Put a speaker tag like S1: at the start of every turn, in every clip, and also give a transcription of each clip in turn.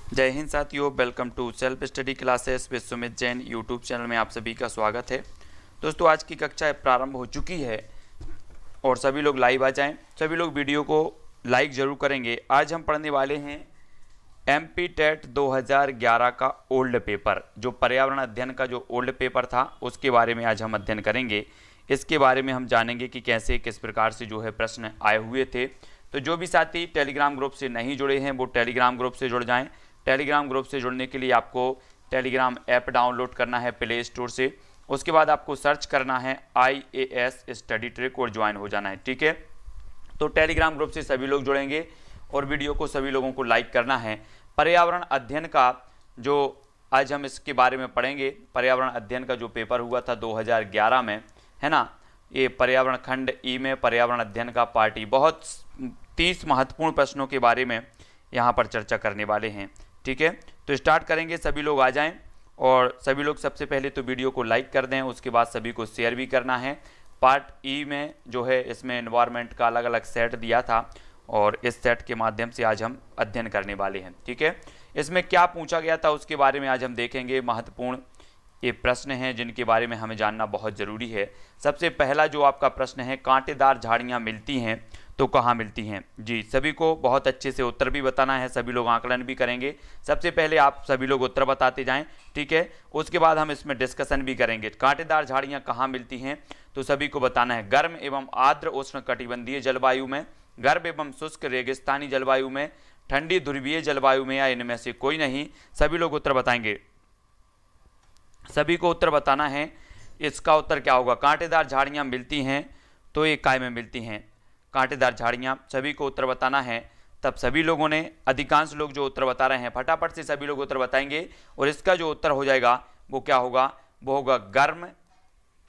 S1: जय हिंद साथियों, welcome to self study classes with Sumit Jain YouTube channel में आप सभी का स्वागत है। दोस्तों, आज की कक्षा प्रारंभ हो चुकी है और सभी लोग लाइव आ जाएं। सभी लोग वीडियो को लाइक ज़रूर करेंगे। आज हम पढ़ने वाले हैं एमपी टेट 2011 का ओल्ड पेपर, जो पर्यावरण अध्ययन का जो ओल्ड पेपर था उसके बारे में आज हम अध्ययन करेंगे। इसके बारे में हम जानेंगे कि कैसे किस प्रकार से जो है प्रश्न आए हुए थे। तो जो भी साथी टेलीग्राम ग्रुप से नहीं जुड़े हैं वो टेलीग्राम ग्रुप से जुड़ जाएं। टेलीग्राम ग्रुप से जुड़ने के लिए आपको टेलीग्राम ऐप डाउनलोड करना है प्ले स्टोर से। उसके बाद आपको सर्च करना है IAS स्टडी ट्रिक और ज्वाइन हो जाना है, ठीक है। तो टेलीग्राम ग्रुप से सभी लोग जुड़ेंगे और वीडियो को सभी लोगों को लाइक करना है। पर्यावरण अध्ययन का जो आज हम इसके बारे में पढ़ेंगे, पर्यावरण अध्ययन का जो पेपर हुआ था 2011 में, है ना, ये पर्यावरण खंड ई में पर्यावरण अध्ययन का पार्टी बहुत 30 महत्वपूर्ण प्रश्नों के बारे में यहाँ पर चर्चा करने वाले हैं, ठीक है। तो स्टार्ट करेंगे, सभी लोग आ जाएं और सभी लोग सबसे पहले तो वीडियो को लाइक कर दें, उसके बाद सभी को शेयर भी करना है। पार्ट ई में जो है इसमें एनवायरनमेंट का अलग अलग सेट दिया था और इस सेट के माध्यम से आज हम अध्ययन करने वाले हैं, ठीक है। इसमें क्या पूछा गया था उसके बारे में आज हम देखेंगे। महत्वपूर्ण ये प्रश्न हैं जिनके बारे में हमें जानना बहुत ज़रूरी है। सबसे पहला जो आपका प्रश्न है, कांटेदार झाड़ियाँ मिलती हैं तो कहाँ मिलती हैं। जी, सभी को बहुत अच्छे से उत्तर भी बताना है, सभी लोग आकलन भी करेंगे। सबसे पहले आप सभी लोग उत्तर बताते जाएं, ठीक है। उसके बाद हम इसमें डिस्कशन भी करेंगे। कांटेदार झाड़ियाँ कहाँ मिलती हैं तो सभी को बताना है। गर्म एवं आर्द्र उष्ण कटिबंधीय जलवायु में, गर्म एवं शुष्क रेगिस्तानी जलवायु में, ठंडी ध्रुवीय जलवायु में, या इनमें से कोई नहीं। सभी लोग उत्तर बताएंगे, सभी को उत्तर बताना है। इसका उत्तर क्या होगा? कांटेदार झाड़ियाँ मिलती हैं तो ये काय में मिलती हैं, कांटेदार झाड़ियाँ। सभी को उत्तर बताना है। तब सभी लोगों ने, अधिकांश लोग जो उत्तर बता रहे हैं, फटाफट से सभी लोग उत्तर बताएंगे और इसका जो उत्तर हो जाएगा वो क्या होगा? वो होगा गर्म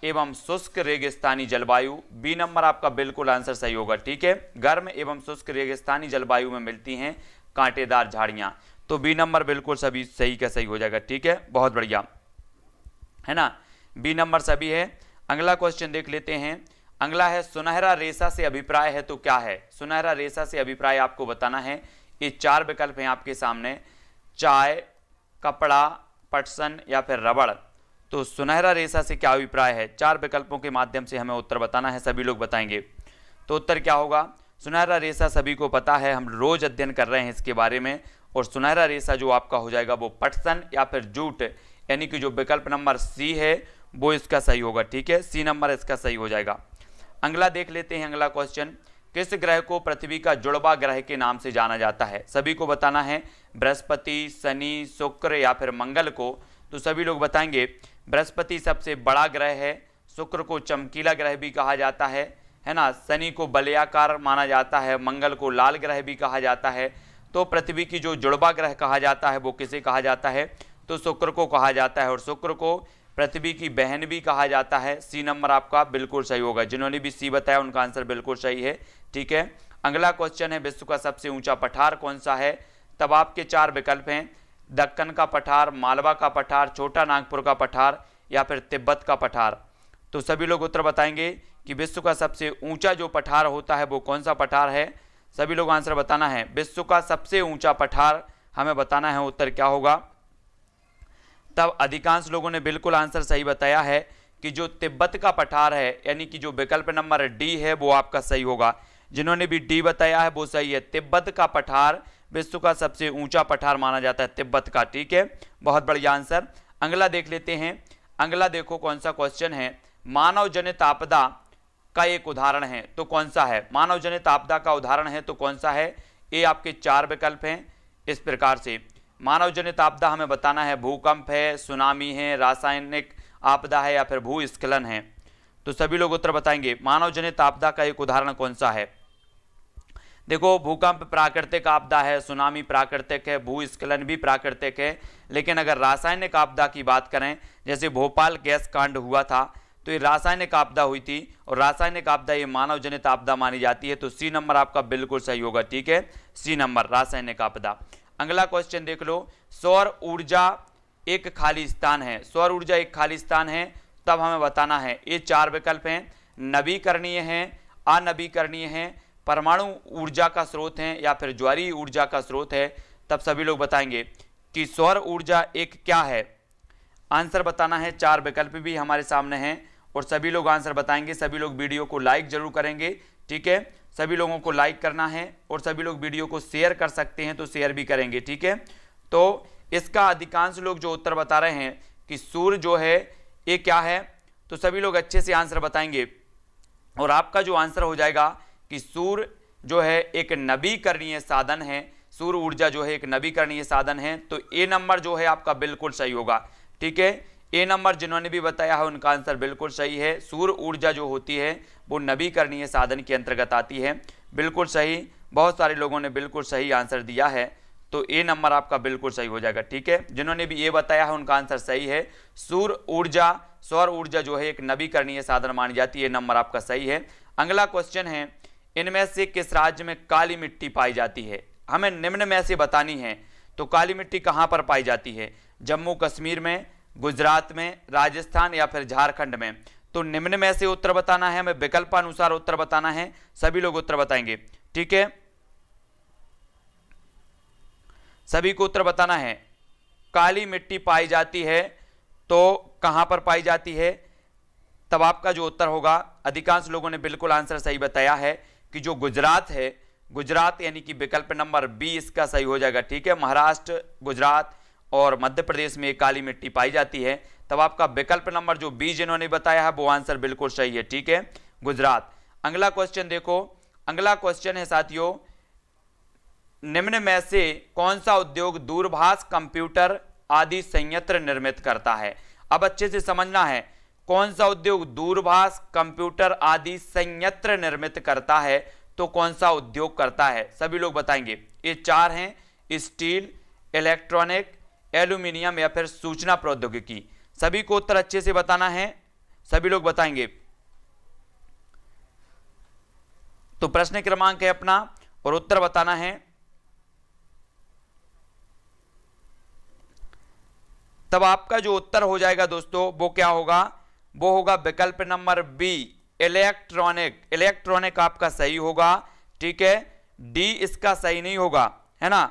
S1: एवं शुष्क रेगिस्तानी जलवायु। बी नंबर आपका बिल्कुल आंसर सही होगा, ठीक है। गर्म एवं शुष्क रेगिस्तानी जलवायु में मिलती हैं कांटेदार झाड़ियाँ। तो बी नंबर बिल्कुल सभी सही का सही हो जाएगा, ठीक है। बहुत बढ़िया, है ना, बी नंबर सभी है। अगला क्वेश्चन देख लेते हैं। अगला है, सुनहरा रेशा से अभिप्राय है तो क्या है? सुनहरा रेशा से अभिप्राय आपको बताना है। ये 4 विकल्प हैं आपके सामने, चाय, कपड़ा, पटसन या फिर रबड़। तो सुनहरा रेशा से क्या अभिप्राय है? 4 विकल्पों के माध्यम से हमें उत्तर बताना है, सभी लोग बताएंगे। तो उत्तर क्या होगा? सुनहरा रेशा सभी को पता है, हम रोज अध्ययन कर रहे हैं इसके बारे में। और सुनहरा रेशा जो आपका हो जाएगा वो पटसन या फिर जूट, यानी कि जो विकल्प नंबर सी है वो इसका सही होगा, ठीक है। सी नंबर इसका सही हो जाएगा। अगला देख लेते हैं। अगला क्वेश्चन, किस ग्रह को पृथ्वी का जुड़वा ग्रह के नाम से जाना जाता है? सभी को बताना है। बृहस्पति, शनि, शुक्र या फिर मंगल को। तो सभी लोग बताएंगे। बृहस्पति सबसे बड़ा ग्रह है, शुक्र को चमकीला ग्रह भी कहा जाता है ना, शनि को बलयाकार माना जाता है, मंगल को लाल ग्रह भी कहा जाता है। तो पृथ्वी की जो जुड़वा ग्रह कहा जाता है वो किसे कहा जाता है? तो शुक्र को कहा जाता है और शुक्र को पृथ्वी की बहन भी कहा जाता है। सी नंबर आपका बिल्कुल सही होगा। जिन्होंने भी सी बताया उनका आंसर बिल्कुल सही है, ठीक है। अगला क्वेश्चन है, विश्व का सबसे ऊंचा पठार कौन सा है? तब आपके 4 विकल्प हैं, दक्कन का पठार, मालवा का पठार, छोटा नागपुर का पठार या फिर तिब्बत का पठार। तो सभी लोग उत्तर बताएंगे कि विश्व का सबसे ऊंचा जो पठार होता है वो कौन सा पठार है। सभी लोग आंसर बताना है। विश्व का सबसे ऊंचा पठार हमें बताना है, उत्तर क्या होगा। तब अधिकांश लोगों ने बिल्कुल आंसर सही बताया है कि जो तिब्बत का पठार है, यानी कि जो विकल्प नंबर डी है वो आपका सही होगा। जिन्होंने भी डी बताया है वो सही है। तिब्बत का पठार विश्व का सबसे ऊंचा पठार माना जाता है, तिब्बत का, ठीक है। बहुत बढ़िया आंसर। अगला देख लेते हैं। अगला देखो कौन सा क्वेश्चन है, मानव जनित आपदा का एक उदाहरण है तो कौन सा है? मानव जनित आपदा का उदाहरण है तो कौन सा है? ये आपके 4 विकल्प हैं इस प्रकार से। मानव जनित आपदा हमें बताना है, भूकंप है, सुनामी है, रासायनिक आपदा है या फिर भूस्खलन है। तो सभी लोग उत्तर बताएंगे। मानव जनित आपदा का एक उदाहरण कौन सा है? देखो, भूकंप प्राकृतिक आपदा है, सुनामी प्राकृतिक है, भूस्खलन भी प्राकृतिक है। लेकिन अगर रासायनिक आपदा की बात करें, जैसे भोपाल गैस कांड हुआ था तो ये रासायनिक आपदा हुई थी और रासायनिक आपदा ये मानव जनित आपदा मानी जाती है। तो सी नंबर आपका बिल्कुल सही होगा, ठीक है। सी नंबर रासायनिक आपदा। अगला क्वेश्चन देख लो, सौर ऊर्जा एक खाली स्थान है। सौर ऊर्जा एक खाली स्थान है तब हमें बताना है। ये 4 विकल्प हैं, नवीकरणीय हैं, अनवीकरणीय हैं, परमाणु ऊर्जा का स्रोत है या फिर ज्वारीय ऊर्जा का स्रोत है। तब सभी लोग बताएंगे कि सौर ऊर्जा एक क्या है? आंसर बताना है। 4 विकल्प भी हमारे सामने हैं और सभी लोग आंसर बताएंगे। सभी लोग वीडियो को लाइक जरूर करेंगे, ठीक है। सभी लोगों को लाइक करना है और सभी लोग वीडियो को शेयर कर सकते हैं तो शेयर भी करेंगे, ठीक है। तो इसका अधिकांश लोग जो उत्तर बता रहे हैं कि सूर्य जो है ये क्या है, तो सभी लोग अच्छे से आंसर बताएंगे और आपका जो आंसर हो जाएगा कि सूर्य जो है एक नवीकरणीय साधन है। सूर्य ऊर्जा जो है एक नवीकरणीय साधन है, तो ए नंबर जो है आपका बिल्कुल सही होगा, ठीक है। ए नंबर जिन्होंने भी बताया है उनका आंसर बिल्कुल सही है। सूर्य ऊर्जा जो होती है वो नवीकरणीय साधन के अंतर्गत आती है, बिल्कुल सही। बहुत सारे लोगों ने बिल्कुल सही आंसर दिया है, तो ए नंबर आपका बिल्कुल सही हो जाएगा, ठीक है। जिन्होंने भी ये बताया है उनका आंसर सही है। सूर्य ऊर्जा, सौर ऊर्जा जो है एक नवीकरणीय साधन मानी जाती है, नंबर आपका सही है। अगला क्वेश्चन है, इनमें से किस राज्य में काली मिट्टी पाई जाती है? हमें निम्न में से बतानी है। तो काली मिट्टी कहां पर पाई जाती है? जम्मू कश्मीर में, गुजरात में, राजस्थान या फिर झारखंड में? तो निम्न में से उत्तर बताना है, हमें विकल्पानुसार उत्तर बताना है। सभी लोग उत्तर बताएंगे, ठीक है। सभी को उत्तर बताना है। काली मिट्टी पाई जाती है तो कहां पर पाई जाती है? तब आपका जो उत्तर होगा, अधिकांश लोगों ने बिल्कुल आंसर सही बताया है कि जो गुजरात है, गुजरात यानी कि विकल्प नंबर बी इसका सही हो जाएगा, ठीक है। महाराष्ट्र, गुजरात और मध्य प्रदेश में काली मिट्टी पाई जाती है। तब आपका विकल्प नंबर जो बी जिन्होंने बताया है वो आंसर बिल्कुल सही है, ठीक है, गुजरात। अगला क्वेश्चन देखो, अगला क्वेश्चन है साथियों, निम्न में से कौन सा उद्योग दूरभाष, कंप्यूटर आदि संयंत्र निर्मित करता है? अब अच्छे से समझना है, कौन सा उद्योग दूरभाष, कंप्यूटर आदि संयंत्र निर्मित करता है, तो कौन सा उद्योग करता है? सभी लोग बताएंगे। ये 4 हैं, स्टील, इलेक्ट्रॉनिक, एल्यूमिनियम या फिर सूचना प्रौद्योगिकी। सभी को उत्तर अच्छे से बताना है, सभी लोग बताएंगे। तो प्रश्न क्रमांक है अपना और उत्तर बताना है। तब आपका जो उत्तर हो जाएगा दोस्तों वो क्या होगा? वो होगा विकल्प नंबर बी, इलेक्ट्रॉनिक। इलेक्ट्रॉनिक आपका सही होगा, ठीक है। डी इसका सही नहीं होगा, है ना।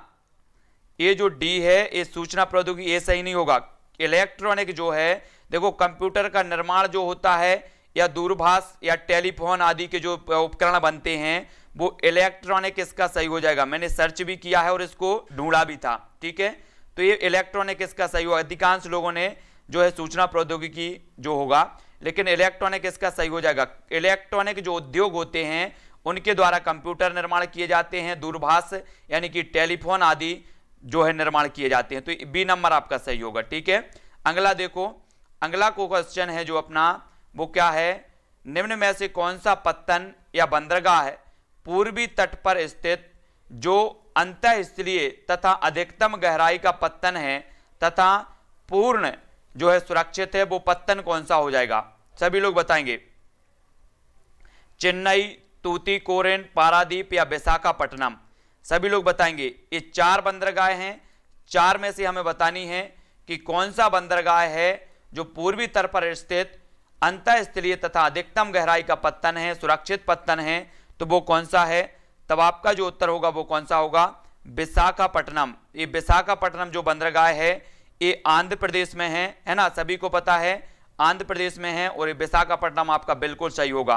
S1: ये जो डी है ये सूचना प्रौद्योगिकी, ये सही नहीं होगा। इलेक्ट्रॉनिक जो है, देखो कंप्यूटर का निर्माण जो होता है या दूरभाष या टेलीफोन आदि के जो उपकरण बनते हैं वो इलेक्ट्रॉनिक इसका सही हो जाएगा। मैंने सर्च भी किया है और इसको ढूंढा भी था, ठीक है। तो ये इलेक्ट्रॉनिक इसका सही होगा। अधिकांश लोगों ने जो है सूचना प्रौद्योगिकी जो होगा, लेकिन इलेक्ट्रॉनिक इसका सही हो जाएगा। इलेक्ट्रॉनिक जो उद्योग होते हैं उनके द्वारा कंप्यूटर निर्माण किए जाते हैं, दूरभाष यानी कि टेलीफोन आदि जो है निर्माण किए जाते हैं, तो बी नंबर आपका सही होगा, ठीक है। अगला देखो, अगला को क्वेश्चन है जो अपना वो क्या है, निम्न में से कौन सा पत्तन या बंदरगाह है पूर्वी तट पर स्थित जो अंतःस्थलीय तथा अधिकतम गहराई का पत्तन है तथा पूर्ण जो है सुरक्षित है, वो पत्तन कौन सा हो जाएगा? सभी लोग बताएंगे। चेन्नई, तूतीकोरिन, पारादीप या विशाखापट्टनम? सभी लोग बताएंगे। ये 4 बंदरगाह हैं, 4 में से हमें बतानी है कि कौन सा बंदरगाह है जो पूर्वी तट पर स्थित अंतःस्थलीय तथा अधिकतम गहराई का पत्तन है, सुरक्षित पत्तन है, तो वो कौन सा है? तब आपका जो उत्तर होगा वो कौन सा होगा? विशाखापट्टनम। ये विशाखापट्टनम जो बंदरगाह है ये आंध्र प्रदेश में है ना, सभी को पता है आंध्र प्रदेश में है और ये विशाखापट्टनम आपका बिल्कुल सही होगा।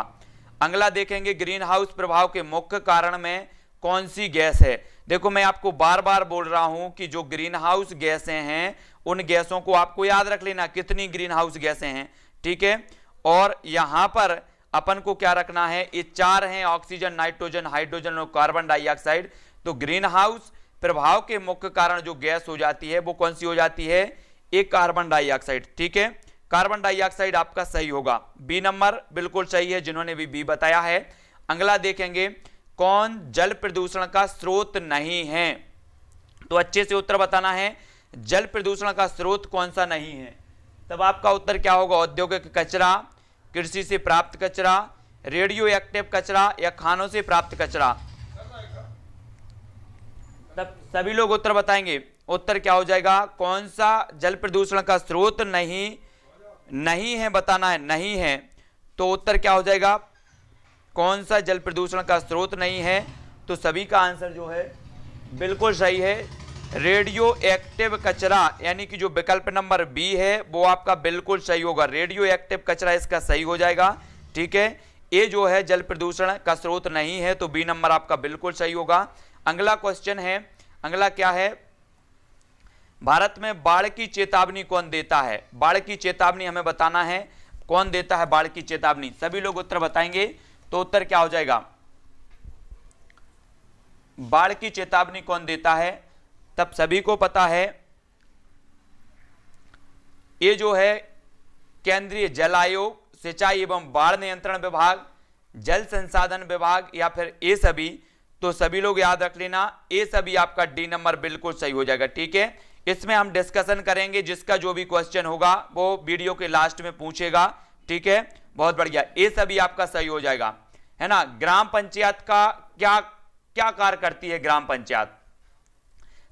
S1: अगला देखेंगे, ग्रीन हाउस प्रभाव के मुख्य कारण में कौन सी गैस है? देखो मैं आपको बार बार बोल रहा हूं कि जो ग्रीन हाउस गैसें हैं उन गैसों को आपको याद रख लेना, कितनी ग्रीन हाउस गैसें हैं, ठीक है। और यहां पर अपन को क्या रखना है, ये 4 हैं, ऑक्सीजन, नाइट्रोजन, हाइड्रोजन और कार्बन डाइऑक्साइड। तो ग्रीन हाउस प्रभाव के मुख्य कारण जो गैस हो जाती है वो कौन सी हो जाती है? एक कार्बन डाइऑक्साइड, ठीक है। कार्बन डाइऑक्साइड आपका सही होगा, बी नंबर बिल्कुल सही है जिन्होंने भी बी बताया है। अगला देखेंगे, कौन जल प्रदूषण का स्रोत नहीं है? तो अच्छे से उत्तर बताना है, जल प्रदूषण का स्रोत कौन सा नहीं है? तब आपका उत्तर क्या होगा? औद्योगिक कचरा, कृषि से प्राप्त कचरा, रेडियो एक्टिव कचरा या खानों से प्राप्त कचरा? तब सभी लोग उत्तर बताएंगे। उत्तर क्या हो जाएगा? कौन सा जल प्रदूषण का स्रोत नहीं है बताना है, नहीं है। तो उत्तर क्या हो जाएगा? कौन सा जल प्रदूषण का स्रोत नहीं है? तो सभी का आंसर जो है बिल्कुल सही है, रेडियो एक्टिव कचरा, यानी कि जो विकल्प नंबर बी है वो आपका बिल्कुल सही होगा। रेडियो एक्टिव कचरा इसका सही हो जाएगा। ठीक है, ये जो है जल प्रदूषण का स्रोत नहीं है, तो बी नंबर आपका बिल्कुल सही होगा। अगला क्वेश्चन है, अगला क्या है, भारत में बाढ़ की चेतावनी कौन देता है? बाढ़ की चेतावनी हमें बताना है, कौन देता है बाढ़ की चेतावनी? सभी लोग उत्तर बताएंगे तो उत्तर क्या हो जाएगा? बाढ़ की चेतावनी कौन देता है? तब सभी को पता है, ये जो है केंद्रीय जल आयोग, सिंचाई एवं बाढ़ नियंत्रण विभाग, जल संसाधन विभाग, या फिर ये सभी। तो सभी लोग याद रख लेना, ये सभी आपका डी नंबर बिल्कुल सही हो जाएगा। ठीक है, इसमें हम डिस्कशन करेंगे, जिसका जो भी क्वेश्चन होगा वो वीडियो के लास्ट में पूछेगा। ठीक है, बहुत बढ़िया, ये सभी आपका सही हो जाएगा, है ना। ग्राम पंचायत का क्या क्या कार्य करती है? ग्राम पंचायत,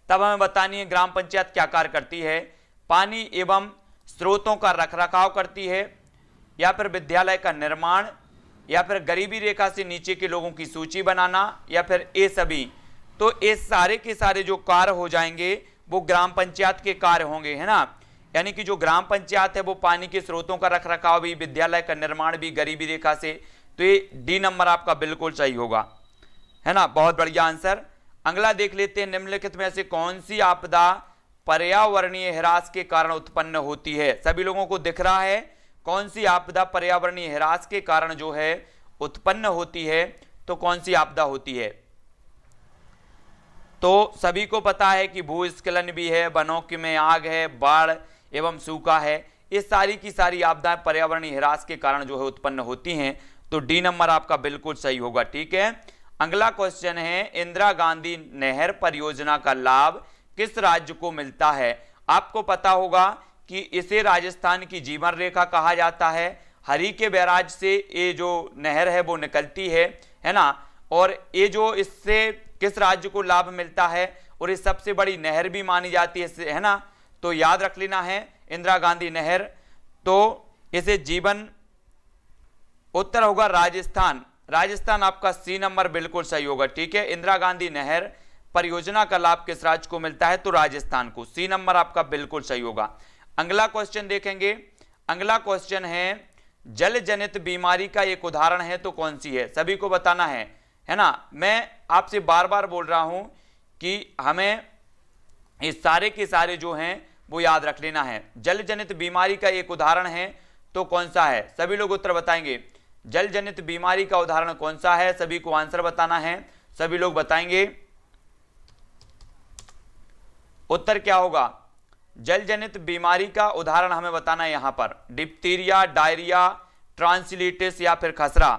S1: तब हमें बतानी है ग्राम पंचायत क्या कार्य करती है। पानी एवं स्रोतों का रखरखाव करती है, या फिर विद्यालय का निर्माण, या फिर गरीबी रेखा से नीचे के लोगों की सूची बनाना, या फिर ये सभी। तो ये सारे के सारे जो कार्य हो जाएंगे वो ग्राम पंचायत के कार्य होंगे, है ना। यानी कि जो ग्राम पंचायत है वो पानी के स्रोतों का रखरखाव भी, विद्यालय का निर्माण भी, गरीबी रेखा से, तो ये डी नंबर आपका बिल्कुल सही होगा, है ना। बहुत बढ़िया आंसर। अगला देख लेते हैं, निम्नलिखित में से कौन सी आपदा पर्यावरणीय ह्रास के कारण उत्पन्न होती है? सभी लोगों को दिख रहा है कौन सी आपदा पर्यावरणीय ह्रास के कारण जो है उत्पन्न होती है? तो कौन सी आपदा होती है? तो सभी को पता है कि भूस्खलन भी है, वनों में आग है, बाढ़ एवं सूखा है। ये सारी की सारी आपदाएं पर्यावरणीय ह्रास के कारण जो है उत्पन्न होती हैं, तो डी नंबर आपका बिल्कुल सही होगा। ठीक है, अगला क्वेश्चन है, इंदिरा गांधी नहर परियोजना का लाभ किस राज्य को मिलता है? आपको पता होगा कि इसे राजस्थान की जीवन रेखा कहा जाता है। हरी के बैराज से ये जो नहर है वो निकलती है ना। और ये जो इससे किस राज्य को लाभ मिलता है, और ये सबसे बड़ी नहर भी मानी जाती है ना। तो याद रख लेना है इंदिरा गांधी नहर, तो इसे जीवन, उत्तर होगा राजस्थान। राजस्थान आपका सी नंबर बिल्कुल सही होगा। ठीक है, इंदिरा गांधी नहर परियोजना का लाभ किस राज्य को मिलता है? तो राजस्थान को। सी नंबर आपका बिल्कुल सही होगा। अगला क्वेश्चन देखेंगे, अगला क्वेश्चन है, जल जनित बीमारी का एक उदाहरण है तो कौन सी है? सभी को बताना है ना। मैं आपसे बार बार बोल रहा हूं कि हमें ये सारे के सारे जो हैं वो याद रख लेना है। जल जनित बीमारी का एक उदाहरण है तो कौन सा है? सभी लोग उत्तर बताएंगे, जल जनित बीमारी का उदाहरण कौन सा है? सभी को आंसर बताना है, सभी लोग बताएंगे, उत्तर क्या होगा? जल जनित बीमारी का उदाहरण हमें बताना है यहां पर, डिप्थीरिया, डायरिया, ट्रांसलिटिस या फिर खसरा।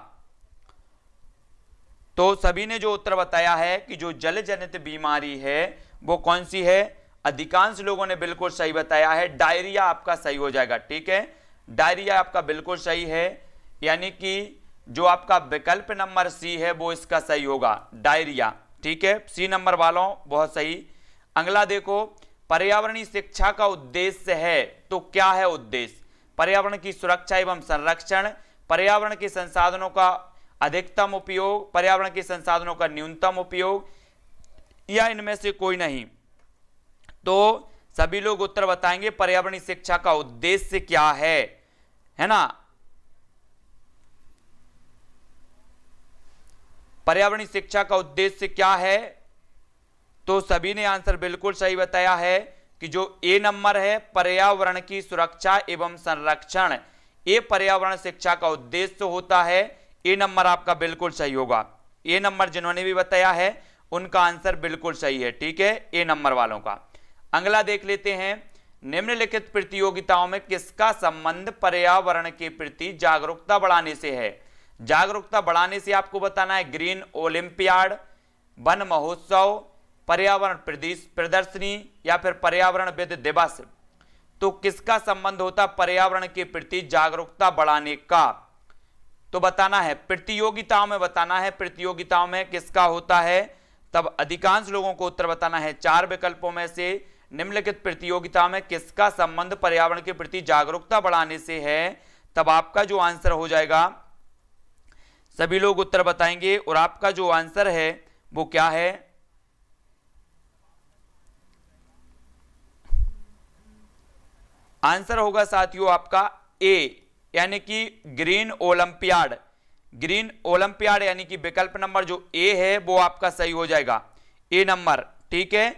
S1: तो सभी ने जो उत्तर बताया है कि जो जल जनित बीमारी है वो कौन सी है, अधिकांश लोगों ने बिल्कुल सही बताया है, डायरिया आपका सही हो जाएगा। ठीक है, डायरिया आपका बिल्कुल सही है, यानी कि जो आपका विकल्प नंबर सी है वो इसका सही होगा, डायरिया। ठीक है, सी नंबर वालों बहुत सही। अगला देखो, पर्यावरणीय शिक्षा का उद्देश्य है तो क्या है उद्देश्य? पर्यावरण की सुरक्षा एवं संरक्षण, पर्यावरण के संसाधनों का अधिकतम उपयोग, पर्यावरण के संसाधनों का न्यूनतम उपयोग, या इनमें से कोई नहीं। तो सभी लोग उत्तर बताएंगे, पर्यावरणीय शिक्षा का उद्देश्य क्या है ना। पर्यावरणीय शिक्षा का उद्देश्य क्या है? तो सभी ने आंसर बिल्कुल सही बताया है कि जो ए नंबर है, पर्यावरण की सुरक्षा एवं संरक्षण, ये पर्यावरण शिक्षा का उद्देश्य होता है। ए नंबर आपका बिल्कुल सही होगा। ए नंबर जिन्होंने भी बताया है उनका आंसर बिल्कुल सही है। ठीक है, ए नंबर वालों का। अगला देख लेते हैं, निम्नलिखित प्रतियोगिताओं में किसका संबंध पर्यावरण के प्रति जागरूकता बढ़ाने से है? जागरूकता बढ़ाने से आपको बताना है, ग्रीन ओलंपियाड, वन महोत्सव, पर्यावरण प्रदर्शनी या फिर पर्यावरणविद दिवस। तो किसका संबंध होता पर्यावरण के प्रति जागरूकता बढ़ाने का? तो बताना है, प्रतियोगिताओं में बताना है, प्रतियोगिताओं में किसका होता है? तब अधिकांश लोगों को उत्तर बताना है, चार विकल्पों में से निम्नलिखित प्रतियोगिता में किसका संबंध पर्यावरण के प्रति जागरूकता बढ़ाने से है? तब आपका जो आंसर हो जाएगा, सभी लोग उत्तर बताएंगे, और आपका जो आंसर है वो क्या है? आंसर होगा साथियों आपका ए, यानी कि ग्रीन ओलंपियाड। ग्रीन ओलंपियाड यानी कि विकल्प नंबर जो ए है वो आपका सही हो जाएगा, ए नंबर। ठीक है,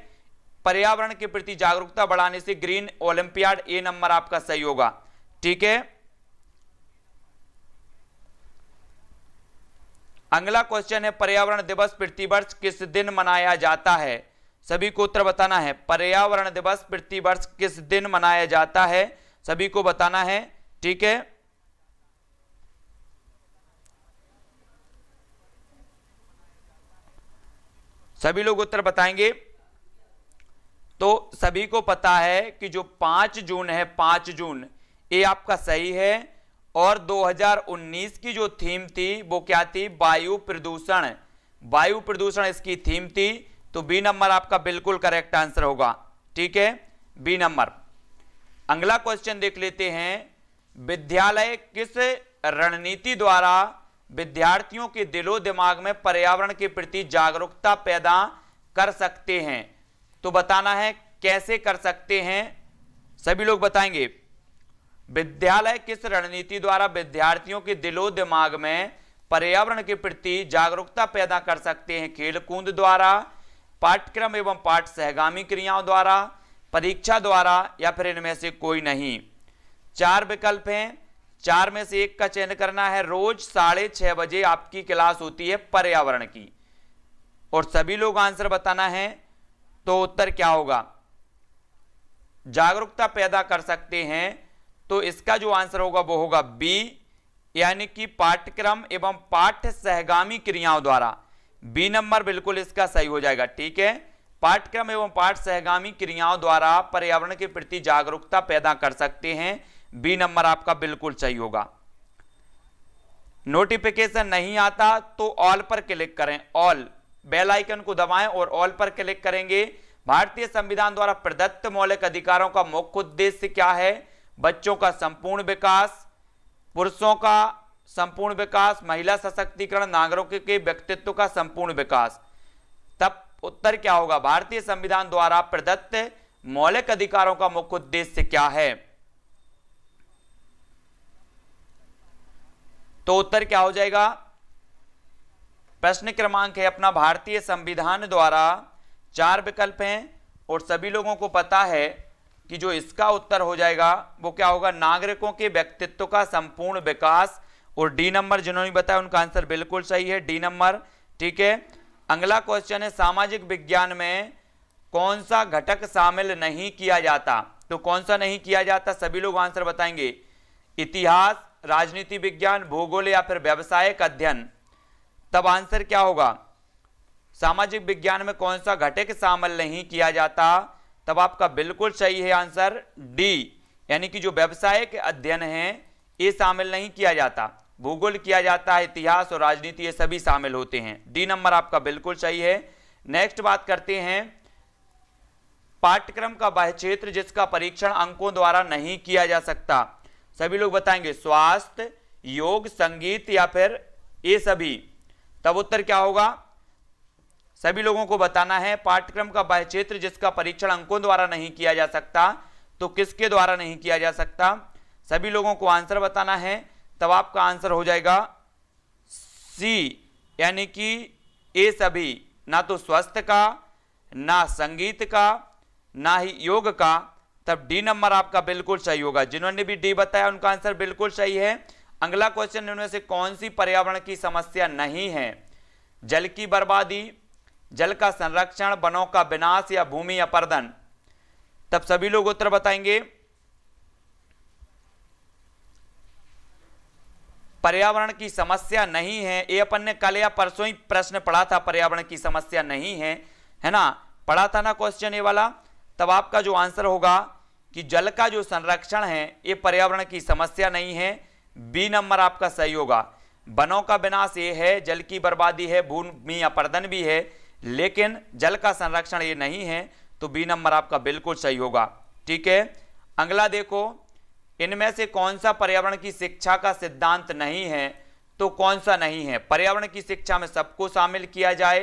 S1: पर्यावरण के प्रति जागरूकता बढ़ाने से ग्रीन ओलंपियाड, ए नंबर आपका सही होगा। ठीक है, अगला क्वेश्चन है पर्यावरण दिवस प्रतिवर्ष किस दिन मनाया जाता है? सभी को उत्तर बताना है। पर्यावरण दिवस प्रतिवर्ष किस दिन मनाया जाता है, सभी को बताना है। ठीक है, सभी लोग उत्तर बताएंगे। तो सभी को पता है कि जो 5 जून है, 5 जून, ये आपका सही है। और 2019 की जो थीम थी वो क्या थी? वायु प्रदूषण। वायु प्रदूषण इसकी थीम थी, तो बी नंबर आपका बिल्कुल करेक्ट आंसर होगा। ठीक है, बी नंबर। अगला क्वेश्चन देख लेते हैं, विद्यालय किस रणनीति द्वारा विद्यार्थियों के दिलो दिमाग में पर्यावरण के प्रति जागरूकता पैदा कर सकते हैं? तो बताना है कैसे कर सकते हैं, सभी लोग बताएंगे। विद्यालय किस रणनीति द्वारा विद्यार्थियों के दिलो दिमाग में पर्यावरण के प्रति जागरूकता पैदा कर सकते हैं? खेल कूद द्वारा, पाठ्यक्रम एवं पाठ सहगामी क्रियाओं द्वारा, परीक्षा द्वारा, या फिर इनमें से कोई नहीं। 4 विकल्प हैं, 4 में से एक का चयन करना है। रोज 6:30 बजे आपकी क्लास होती है पर्यावरण की, और सभी लोग आंसर बताना है। तो उत्तर क्या होगा? जागरूकता पैदा कर सकते हैं, तो इसका जो आंसर होगा वो होगा बी, यानी कि पाठ्यक्रम एवं पाठ्य सहगामी क्रियाओं द्वारा। बी नंबर बिल्कुल इसका सही हो जाएगा। ठीक है, पाठ्यक्रम एवं पाठ सहगामी क्रियाओं द्वारा पर्यावरण के प्रति जागरूकता पैदा कर सकते हैं। बी नंबर आपका बिल्कुल सही होगा। नोटिफिकेशन नहीं आता तो ऑल पर क्लिक करें, ऑल बेल आइकन को दबाएं और ऑल पर क्लिक करेंगे। भारतीय संविधान द्वारा प्रदत्त मौलिक अधिकारों का मुख्य उद्देश्य क्या है? बच्चों का संपूर्ण विकास, पुरुषों का संपूर्ण विकास, महिला सशक्तिकरण, नागरिकों के व्यक्तित्व का संपूर्ण विकास। तब उत्तर क्या होगा? भारतीय संविधान द्वारा प्रदत्त मौलिक अधिकारों का मुख्य उद्देश्य क्या है? तो उत्तर क्या हो जाएगा? प्रश्न क्रमांक है अपना, भारतीय संविधान द्वारा 4 विकल्प हैं और सभी लोगों को पता है कि जो इसका उत्तर हो जाएगा वो क्या होगा? नागरिकों के व्यक्तित्व का संपूर्ण विकास। और डी नंबर जिन्होंने बताया उनका आंसर बिल्कुल सही है, डी नंबर। ठीक है, अगला क्वेश्चन है, सामाजिक विज्ञान में कौन सा घटक शामिल नहीं किया जाता? तो कौन सा नहीं किया जाता, सभी लोग आंसर बताएंगे। इतिहास, राजनीति विज्ञान, भूगोल, या फिर व्यवसायिक अध्ययन। तब आंसर क्या होगा? सामाजिक विज्ञान में कौन सा घटक शामिल नहीं किया जाता? तब आपका बिल्कुल सही है आंसर डी, यानी कि जो व्यवसायिक अध्ययन है ये शामिल नहीं किया जाता। भूगोल किया जाता है, इतिहास और राजनीति ये सभी शामिल होते हैं। डी नंबर आपका बिल्कुल सही है। नेक्स्ट बात करते हैं, पाठ्यक्रम का बाह्य क्षेत्र जिसका परीक्षण अंकों द्वारा नहीं किया जा सकता। सभी लोग बताएंगे स्वास्थ्य, योग, संगीत, या फिर ये सभी। तब उत्तर क्या होगा? सभी लोगों को बताना है पाठ्यक्रम का बाह्य क्षेत्र जिसका परीक्षण अंकों द्वारा नहीं किया जा सकता। तो किसके द्वारा नहीं किया जा सकता? सभी लोगों को आंसर बताना है। तब आपका आंसर हो जाएगा सी, यानी कि ये सभी, ना तो स्वास्थ्य का, ना संगीत का, ना ही योग का। तब डी नंबर आपका बिल्कुल सही होगा। जिन्होंने भी डी बताया उनका आंसर बिल्कुल सही है। अगला क्वेश्चन, इनमें से कौन सी पर्यावरण की समस्या नहीं है? जल की बर्बादी, जल का संरक्षण, वनों का विनाश, या भूमि अपरदन। तब सभी लोग उत्तर बताएंगे। पर्यावरण की समस्या नहीं है, ये अपन ने कल या परसों ही प्रश्न पढ़ा था, पर्यावरण की समस्या नहीं है ना, पढ़ा था ना क्वेश्चन ये वाला। तब आपका जो आंसर होगा कि जल का जो संरक्षण है ये पर्यावरण की समस्या नहीं है। बी नंबर आपका सही होगा। वनों का विनाश ये है, जल की बर्बादी है, भूमि अपरदन भी है, लेकिन जल का संरक्षण ये नहीं है। तो बी नंबर आपका बिल्कुल सही होगा। ठीक है, अगला देखो, इनमें से कौन सा पर्यावरण की शिक्षा का सिद्धांत नहीं है? तो कौन सा नहीं है? पर्यावरण की शिक्षा में सबको शामिल किया जाए,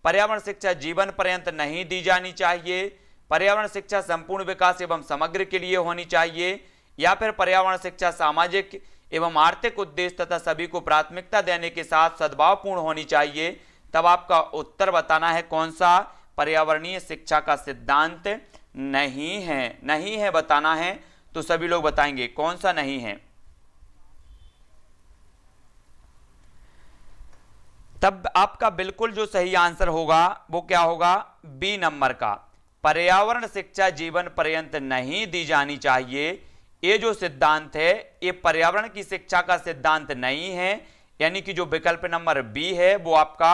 S1: पर्यावरण शिक्षा जीवन पर्यंत नहीं दी जानी चाहिए, पर्यावरण शिक्षा संपूर्ण विकास एवं समग्र के लिए होनी चाहिए, या फिर पर्यावरण शिक्षा सामाजिक एवं आर्थिक उद्देश्य तथा सभी को प्राथमिकता देने के साथ सद्भावपूर्ण होनी चाहिए। तब आपका उत्तर बताना है कौन सा पर्यावरणीय शिक्षा का सिद्धांत नहीं है, नहीं है बताना है। तो सभी लोग बताएंगे कौन सा नहीं है। तब आपका बिल्कुल जो सही आंसर होगा वो क्या होगा, बी नंबर का, पर्यावरण शिक्षा जीवन पर्यंत नहीं दी जानी चाहिए। ये जो सिद्धांत है ये पर्यावरण की शिक्षा का सिद्धांत नहीं है, यानी कि जो विकल्प नंबर बी है वो आपका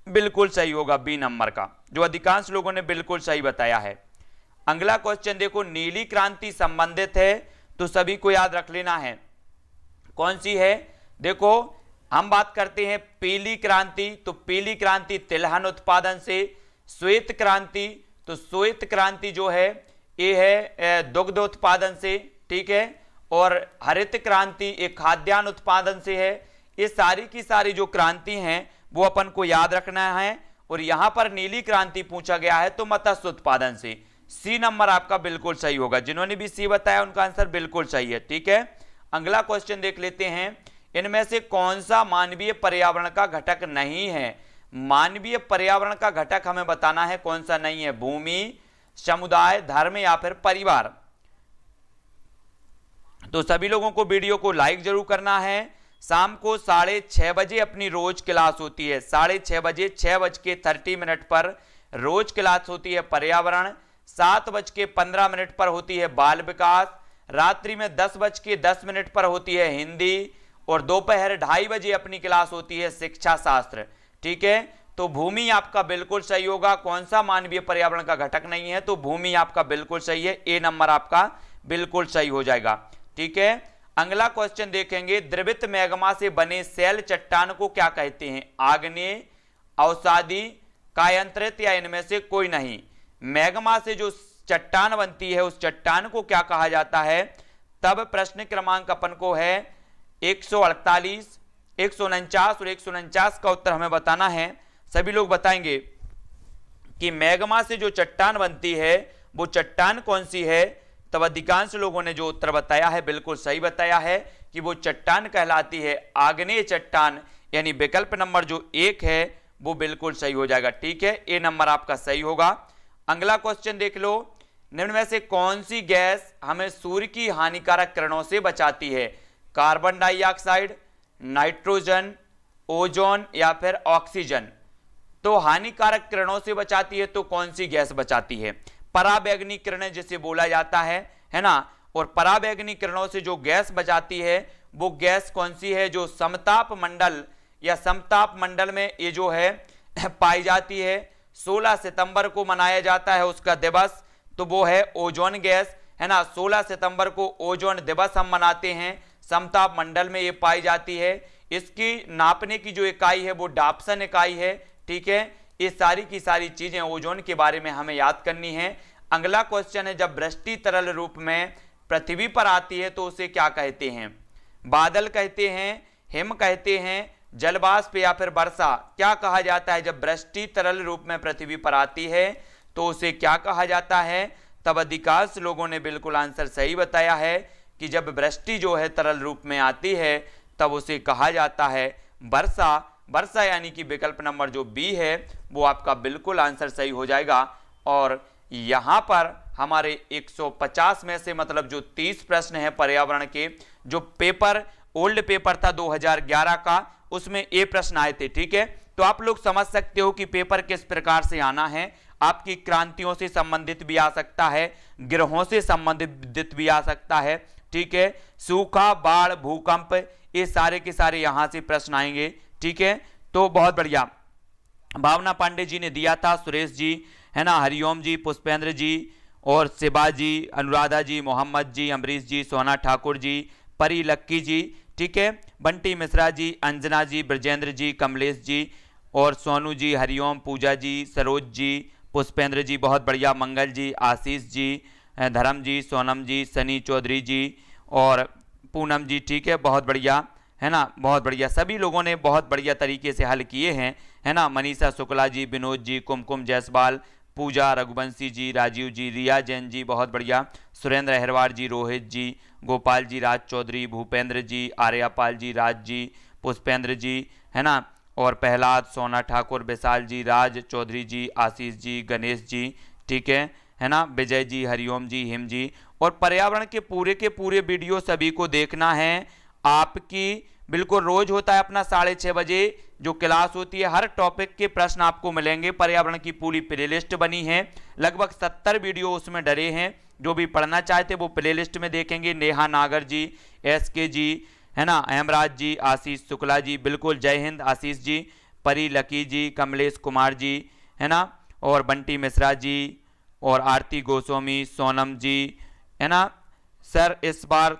S1: बिल्कुल सही होगा, बी नंबर का, जो अधिकांश लोगों ने बिल्कुल सही बताया है। अगला क्वेश्चन देखो, नीली क्रांति संबंधित है तो सभी को याद रख लेना है कौन सी है। देखो हम बात करते हैं पीली क्रांति, तो पीली क्रांति तिलहन उत्पादन से, श्वेत क्रांति तो श्वेत क्रांति जो है ये है दुग्ध उत्पादन से, ठीक है, और हरित क्रांति एक खाद्यान्न उत्पादन से है। ये सारी की सारी जो क्रांति हैं वो अपन को याद रखना है। और यहां पर नीली क्रांति पूछा गया है तो मत्स्य उत्पादन से, सी नंबर आपका बिल्कुल सही होगा। जिन्होंने भी सी बताया उनका आंसर बिल्कुल सही है, ठीक है। अगला क्वेश्चन देख लेते हैं, इनमें से कौन सा मानवीय पर्यावरण का घटक नहीं है। मानवीय पर्यावरण का घटक हमें बताना है कौन सा नहीं है, भूमि, समुदाय, धर्म या फिर परिवार। तो सभी लोगों को वीडियो को लाइक जरूर करना है। शाम को 6:30 बजे अपनी रोज क्लास होती है, 6:30 बजे 6:30 पर रोज क्लास होती है पर्यावरण, 7:15 पर होती है बाल विकास, रात्रि में 10:10 पर होती है हिंदी, और दोपहर 2:30 बजे अपनी क्लास होती है शिक्षा शास्त्र, ठीक है। तो भूमि आपका बिल्कुल सही होगा। कौन सा मानवीय पर्यावरण का घटक नहीं है, तो भूमि आपका बिल्कुल सही है, ए नंबर आपका बिल्कुल सही हो जाएगा, ठीक है। अगला क्वेश्चन देखेंगे, द्रवित मैग्मा से बने शैल चट्टान को क्या कहते हैं, आग्नेय, अवसादी, कायांतरित या इनमें से कोई नहीं। मैग्मा से जो चट्टान बनती है उस चट्टान को क्या कहा जाता है। तब प्रश्न क्रमांक अपन को है 148, 149 और 149 का उत्तर हमें बताना है। सभी लोग बताएंगे कि मैग्मा से जो चट्टान बनती है वो चट्टान कौन सी है। तब अधिकांश लोगों ने जो उत्तर बताया है बिल्कुल सही बताया है कि वो चट्टान कहलाती है आग्नेय चट्टान, यानी विकल्प नंबर जो 1 है वो बिल्कुल सही हो जाएगा, ठीक है, ए नंबर आपका सही होगा। अगला क्वेश्चन देख लो, निम्न में से कौन सी गैस हमें सूर्य की हानिकारक किरणों से बचाती है, कार्बन डाइऑक्साइड, नाइट्रोजन, ओजोन या फिर ऑक्सीजन। तो हानिकारक किरणों से बचाती है तो कौन सी गैस बचाती है, पराबैंगनी किरणें जिसे बोला जाता है ना। और पराबैंगनी किरणों से जो गैस बचाती है वो गैस कौन सी है, जो समताप मंडल या समताप मंडल में ये जो है पाई जाती है। 16 सितंबर को मनाया जाता है उसका दिवस, तो वो है ओजोन गैस, है ना। 16 सितंबर को ओजोन दिवस हम मनाते हैं, समताप मंडल में ये पाई जाती है। इसकी नापने की जो इकाई है वो डाप्सन इकाई है, ठीक है। ये सारी की सारी चीजें ओजोन के बारे में हमें याद करनी है। अगला क्वेश्चन है, जब वृष्टि तरल रूप में पृथ्वी पर आती है तो उसे क्या कहते हैं, बादल कहते हैं, हिम कहते हैं, जलवाष्प या फिर वर्षा। क्या कहा जाता है जब वृष्टि तरल रूप में पृथ्वी पर आती है तो उसे क्या कहा जाता है। तब अधिकांश लोगों ने बिल्कुल आंसर सही बताया है कि जब वृष्टि जो है तरल रूप में आती है तब उसे कहा जाता है वर्षा। वर्षा यानी कि विकल्प नंबर जो बी है वो आपका बिल्कुल आंसर सही हो जाएगा। और यहाँ पर हमारे 150 में से मतलब जो 30 प्रश्न है पर्यावरण के, जो पेपर ओल्ड पेपर था 2011 का, उसमें ये प्रश्न आए थे, ठीक है। तो आप लोग समझ सकते हो कि पेपर किस प्रकार से आना है। आपकी क्रांतियों से संबंधित भी आ सकता है, ग्रहों से संबंधित भी आ सकता है, ठीक है। सूखा, बाढ़, भूकंप, ये सारे के सारे यहां से प्रश्न आएंगे, ठीक है। तो बहुत बढ़िया, भावना पांडे जी ने दिया था, सुरेश जी, है ना, हरिओम जी, पुष्पेंद्र जी और शिवा जी, अनुराधा जी, मोहम्मद जी, अमरीश जी, सोना ठाकुर जी, परी लक्की जी, ठीक है, बंटी मिश्रा जी, अंजना जी, ब्रजेंद्र जी, कमलेश जी और सोनू जी, हरिओम, पूजा जी, सरोज जी, पुष्पेंद्र जी, बहुत बढ़िया, मंगल जी, आशीष जी, धर्म जी, सोनम जी, सनी चौधरी जी और पूनम जी, ठीक है, बहुत बढ़िया, है ना, बहुत बढ़िया। सभी लोगों ने बहुत बढ़िया तरीके से हल किए हैं, है ना। मनीषा शुक्ला जी, विनोद जी, कुमकुम जायसवाल, पूजा, रघुवंशी जी, राजीव जी, रिया जैन जी, बहुत बढ़िया, सुरेंद्र अहरवार जी, रोहित जी, गोपाल जी, राज चौधरी, भूपेंद्र जी, आर्यापाल जी, राज जी, पुष्पेंद्र जी, है ना, और प्रहलाद, सोना ठाकुर, विशाल जी, राज चौधरी जी, आशीष जी, गणेश जी, ठीक है ना, विजय जी, हरिओम जी, हिम जी। और पर्यावरण के पूरे वीडियो सभी को देखना है। आपकी बिल्कुल रोज होता है अपना 6:30 बजे जो क्लास होती है, हर टॉपिक के प्रश्न आपको मिलेंगे। पर्यावरण की पूरी प्लेलिस्ट बनी है, लगभग 70 वीडियो उसमें डरे हैं। जो भी पढ़ना चाहते वो प्लेलिस्ट में देखेंगे। नेहा नागर जी, SK जी, है ना, हेमराज जी, आशीष शुक्ला जी, बिल्कुल, जय हिंद आशीष जी, परी लकी जी, कमलेश कुमार जी, है ना, और बंटी मिश्रा जी, और आरती गोस्वामी, सोनम जी, है ना। सर इस बार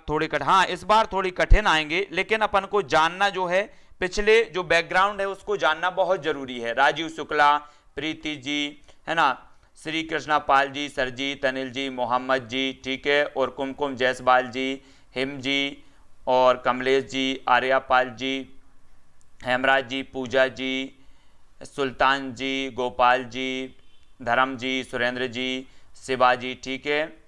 S1: इस बार थोड़ी कठिन आएंगे, लेकिन अपन को जानना जो है, पिछले जो बैकग्राउंड है उसको जानना बहुत जरूरी है। राजीव शुक्ला, प्रीति जी, है ना, श्री कृष्णा पाल जी, सरजीत, अनिल जी, मोहम्मद जी, ठीक है, और कुमकुम जायसवाल जी, हिम जी, और कमलेश जी, आर्यापाल जी, हेमराज जी, पूजा जी, सुल्तान जी, गोपाल जी, धर्म जी, सुरेंद्र जी, शिवाजी, ठीक है।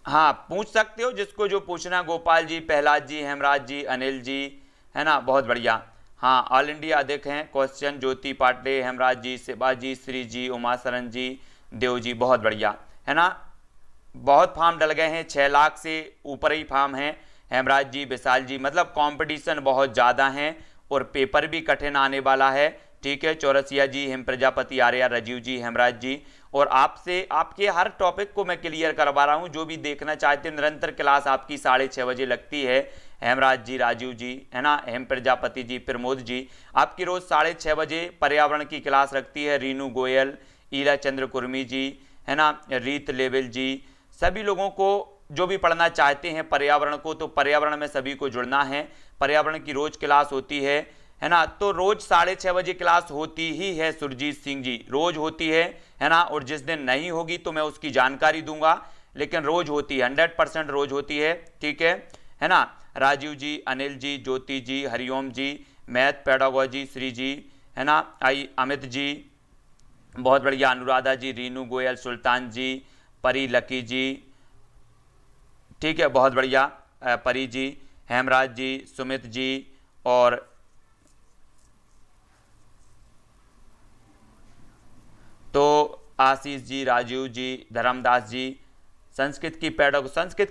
S1: हाँ, पूछ सकते हो जिसको जो पूछना, गोपाल जी, प्रहलाद जी, हेमराज जी, अनिल जी, है ना, बहुत बढ़िया। हाँ, ऑल इंडिया देखें क्वेश्चन, ज्योति पाटले, हेमराज जी, शिवाजी, श्री जी, उमा शरण जी, देव जी, बहुत बढ़िया, है ना। बहुत फार्म डल गए हैं, 6 लाख से ऊपर ही फार्म हैं। हेमराज जी, विशाल जी, मतलब कंपटीशन बहुत ज़्यादा है और पेपर भी कठिन आने वाला है, ठीक है। चौरसिया जी, हिम प्रजापति, आर्या, राजीव जी, हेमराज जी, और आपसे आपके हर टॉपिक को मैं क्लियर करवा रहा हूं। जो भी देखना चाहते हैं, निरंतर क्लास आपकी 6:30 बजे लगती है। हेमराज जी, राजीव जी, है ना, हिम प्रजापति जी, प्रमोद जी, आपकी रोज 6:30 बजे पर्यावरण की क्लास रखती है। रीनू गोयल, ईला चंद्र कुर्मी जी, है ना, रीत लेवल जी, सभी लोगों को जो भी पढ़ना चाहते हैं पर्यावरण को, तो पर्यावरण में सभी को जुड़ना है। पर्यावरण की रोज क्लास होती है ना, तो रोज 6:30 बजे क्लास होती ही है। सुरजीत सिंह जी, रोज होती है ना, और जिस दिन नहीं होगी तो मैं उसकी जानकारी दूंगा, लेकिन रोज होती है, 100% रोज होती है, ठीक है ना। राजीव जी, अनिल जी, ज्योति जी, हरिओम जी, मैथ पेडागोजी, श्री जी, है ना, अमित जी, बहुत बढ़िया, अनुराधा जी, रीनू गोयल, सुल्तान जी, परी लकी जी, ठीक है, बहुत बढ़िया, परी जी, हेमराज जी, सुमित जी, और तो आशीष जी, राजीव जी, धर्मदास जी, संस्कृत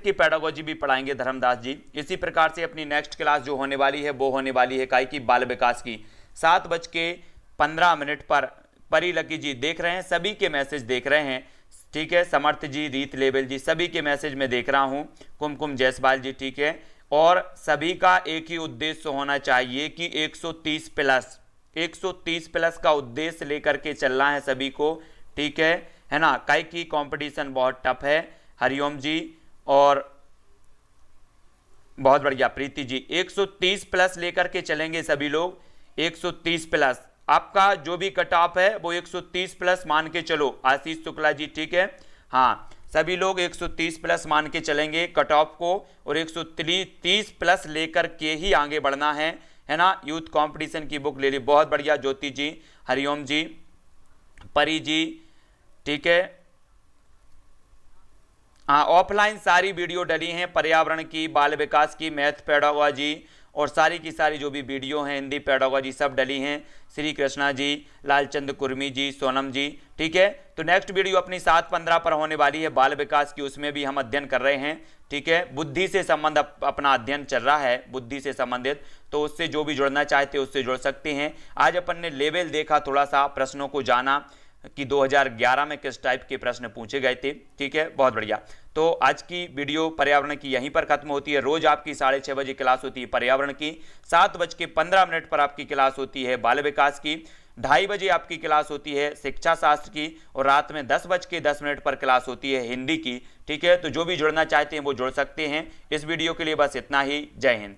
S1: की पेडागोजी भी पढ़ाएंगे धर्मदास जी। इसी प्रकार से अपनी नेक्स्ट क्लास जो होने वाली है वो होने वाली है काय की, बाल विकास की, 7:15 पर। परी लकी जी देख रहे हैं, सभी के मैसेज देख रहे हैं, ठीक है। समर्थ जी, रीत लेवल जी, सभी के मैसेज में देख रहा हूं। कुमकुम जायसवाल जी, ठीक है। और सभी का एक ही उद्देश्य होना चाहिए कि 130 प्लस का उद्देश्य लेकर के चलना है सभी को, ठीक है ना। काय की कंपटीशन बहुत टफ है। हरिओम जी, और बहुत बढ़िया, प्रीति जी, 130 प्लस लेकर के चलेंगे सभी लोग। 130 प्लस आपका जो भी कट ऑफ है वो 130 प्लस मान के चलो। आशीष शुक्ला जी, ठीक है, हाँ, सभी लोग 130 प्लस मान के चलेंगे कट ऑफ को, और 130 प्लस लेकर के ही आगे बढ़ना है ना। यूथ कंपटीशन की बुक ले ली, बहुत बढ़िया, ज्योति जी, हरिओम जी, परी जी, ठीक है। हाँ, ऑफलाइन सारी वीडियो डली हैं, पर्यावरण की, बाल विकास की, मैथ पेडागोजी, और सारी की सारी जो भी वीडियो हैं, हिंदी पेडागोजी, सब डली हैं। श्री कृष्णा जी, लालचंद कुर्मी जी, सोनम जी, ठीक है। तो नेक्स्ट वीडियो अपनी 7:15 पर होने वाली है बाल विकास की, उसमें भी हम अध्ययन कर रहे हैं, ठीक है। बुद्धि से संबंध अपना अध्ययन चल रहा है, बुद्धि से संबंधित, तो उससे जो भी जुड़ना चाहते हैं उससे जुड़ सकते हैं। आज अपन ने लेवल देखा, थोड़ा सा प्रश्नों को जाना कि 2011 में किस टाइप के प्रश्न पूछे गए थे, ठीक है, बहुत बढ़िया। तो आज की वीडियो पर्यावरण की यहीं पर खत्म होती है। रोज आपकी 6:30 बजे क्लास होती है पर्यावरण की, 7:15 पर आपकी क्लास होती है बाल विकास की, 2:30 बजे आपकी क्लास होती है शिक्षा शास्त्र की, और रात में 10:10 पर क्लास होती है हिंदी की, ठीक है। तो जो भी जुड़ना चाहते हैं वो जुड़ सकते हैं। इस वीडियो के लिए बस इतना ही। जय हिंद।